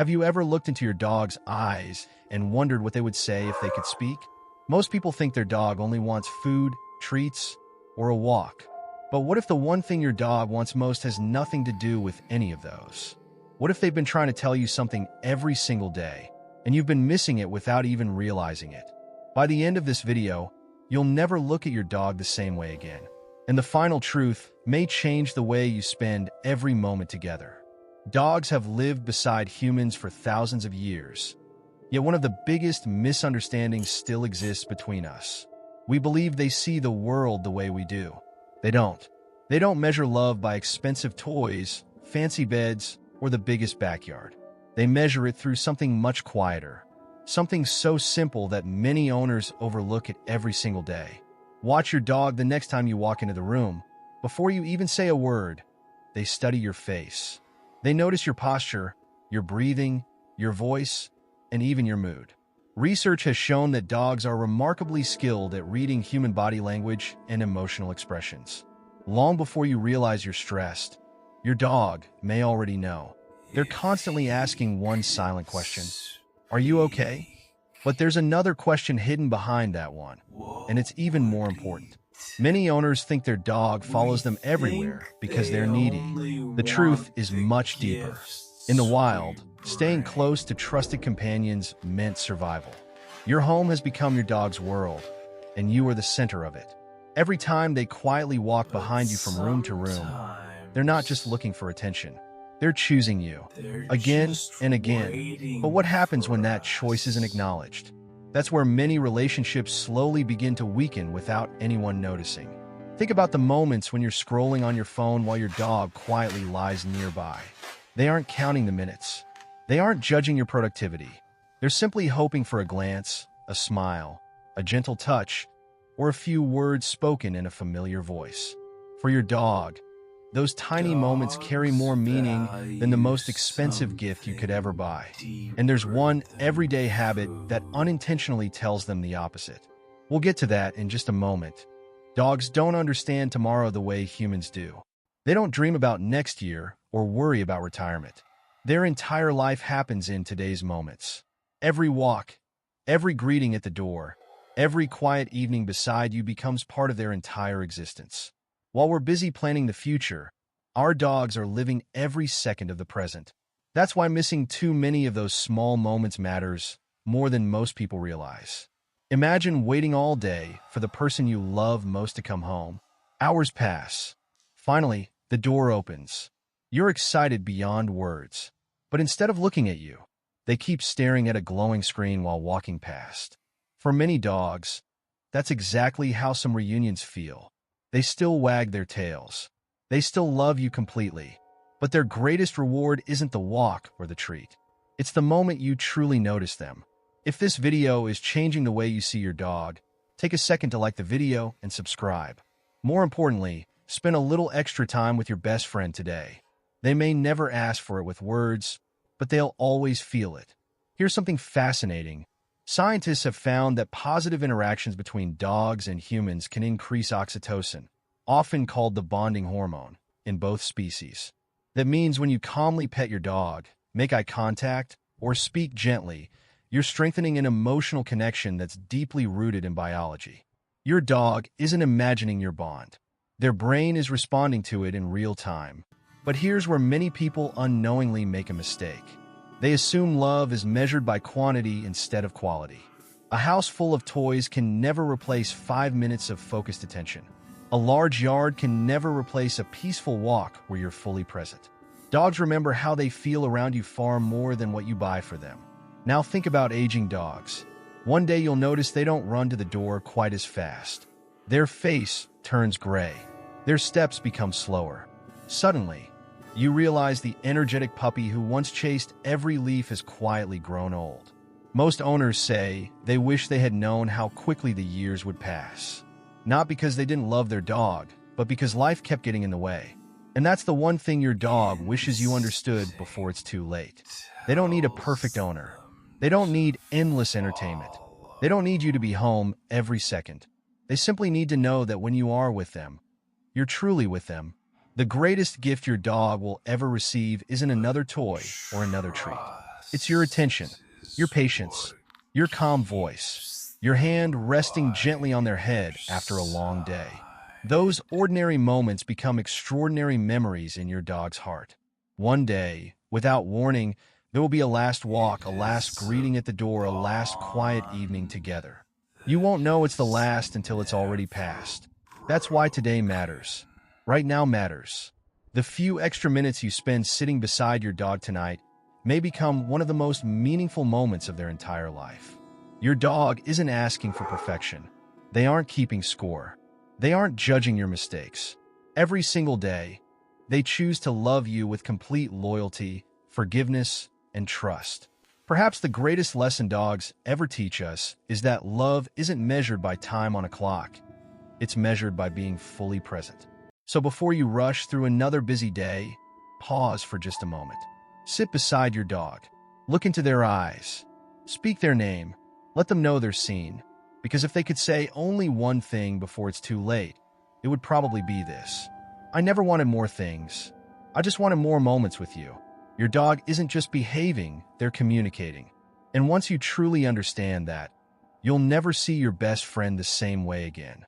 Have you ever looked into your dog's eyes and wondered what they would say if they could speak? Most people think their dog only wants food, treats, or a walk. But what if the one thing your dog wants most has nothing to do with any of those? What if they've been trying to tell you something every single day, and you've been missing it without even realizing it? By the end of this video, you'll never look at your dog the same way again. And the final truth may change the way you spend every moment together. Dogs have lived beside humans for thousands of years. Yet one of the biggest misunderstandings still exists between us. We believe they see the world the way we do. They don't. They don't measure love by expensive toys, fancy beds, or the biggest backyard. They measure it through something much quieter. Something so simple that many owners overlook it every single day. Watch your dog the next time you walk into the room. Before you even say a word, they study your face. They notice your posture, your breathing, your voice, and even your mood. Research has shown that dogs are remarkably skilled at reading human body language and emotional expressions. Long before you realize you're stressed, your dog may already know. They're constantly asking one silent question: are you okay? But there's another question hidden behind that one, and it's even more important. Many owners think their dog follows them everywhere because they're needy. The truth is much deeper. In the wild, staying close to trusted companions meant survival. Your home has become your dog's world, and you are the center of it. Every time they quietly walk behind you from room to room, they're not just looking for attention. They're choosing you, again and again. But what happens when that choice isn't acknowledged? That's where many relationships slowly begin to weaken without anyone noticing. Think about the moments when you're scrolling on your phone while your dog quietly lies nearby. They aren't counting the minutes. They aren't judging your productivity. They're simply hoping for a glance, a smile, a gentle touch, or a few words spoken in a familiar voice. For your dog, those tiny moments carry more meaning than the most expensive gift you could ever buy. And there's one everyday habit that unintentionally tells them the opposite. We'll get to that in just a moment. Dogs don't understand tomorrow the way humans do. They don't dream about next year or worry about retirement. Their entire life happens in today's moments. Every walk, every greeting at the door, every quiet evening beside you becomes part of their entire existence. While we're busy planning the future, our dogs are living every second of the present. That's why missing too many of those small moments matters more than most people realize. Imagine waiting all day for the person you love most to come home. Hours pass. Finally, the door opens. You're excited beyond words. But instead of looking at you, they keep staring at a glowing screen while walking past. For many dogs, that's exactly how some reunions feel. They still wag their tails. They still love you completely. But their greatest reward isn't the walk or the treat. It's the moment you truly notice them. If this video is changing the way you see your dog, take a second to like the video and subscribe. More importantly, spend a little extra time with your best friend today. They may never ask for it with words, but they'll always feel it. Here's something fascinating. Scientists have found that positive interactions between dogs and humans can increase oxytocin, often called the bonding hormone, in both species. That means when you calmly pet your dog, make eye contact, or speak gently, you're strengthening an emotional connection that's deeply rooted in biology. Your dog isn't imagining your bond. Their brain is responding to it in real time. But here's where many people unknowingly make a mistake. They assume love is measured by quantity instead of quality. A house full of toys can never replace 5 minutes of focused attention. A large yard can never replace a peaceful walk where you're fully present. Dogs remember how they feel around you far more than what you buy for them. Now think about aging dogs. One day you'll notice they don't run to the door quite as fast. Their face turns gray. Their steps become slower. Suddenly, you realize the energetic puppy who once chased every leaf has quietly grown old. Most owners say they wish they had known how quickly the years would pass. Not because they didn't love their dog, but because life kept getting in the way. And that's the one thing your dog wishes you understood before it's too late. They don't need a perfect owner. They don't need endless entertainment. They don't need you to be home every second. They simply need to know that when you are with them, you're truly with them. The greatest gift your dog will ever receive isn't another toy or another treat. It's your attention, your patience, your calm voice, your hand resting gently on their head after a long day. Those ordinary moments become extraordinary memories in your dog's heart. One day, without warning, there will be a last walk, a last greeting at the door, a last quiet evening together. You won't know it's the last until it's already passed. That's why today matters. Right now matters. The few extra minutes you spend sitting beside your dog tonight may become one of the most meaningful moments of their entire life. Your dog isn't asking for perfection. They aren't keeping score. They aren't judging your mistakes. Every single day, they choose to love you with complete loyalty, forgiveness, and trust. Perhaps the greatest lesson dogs ever teach us is that love isn't measured by time on a clock. It's measured by being fully present. So before you rush through another busy day, pause for just a moment. Sit beside your dog. Look into their eyes. Speak their name. Let them know they're seen. Because if they could say only one thing before it's too late, it would probably be this: I never wanted more things. I just wanted more moments with you. Your dog isn't just behaving, they're communicating. And once you truly understand that, you'll never see your best friend the same way again.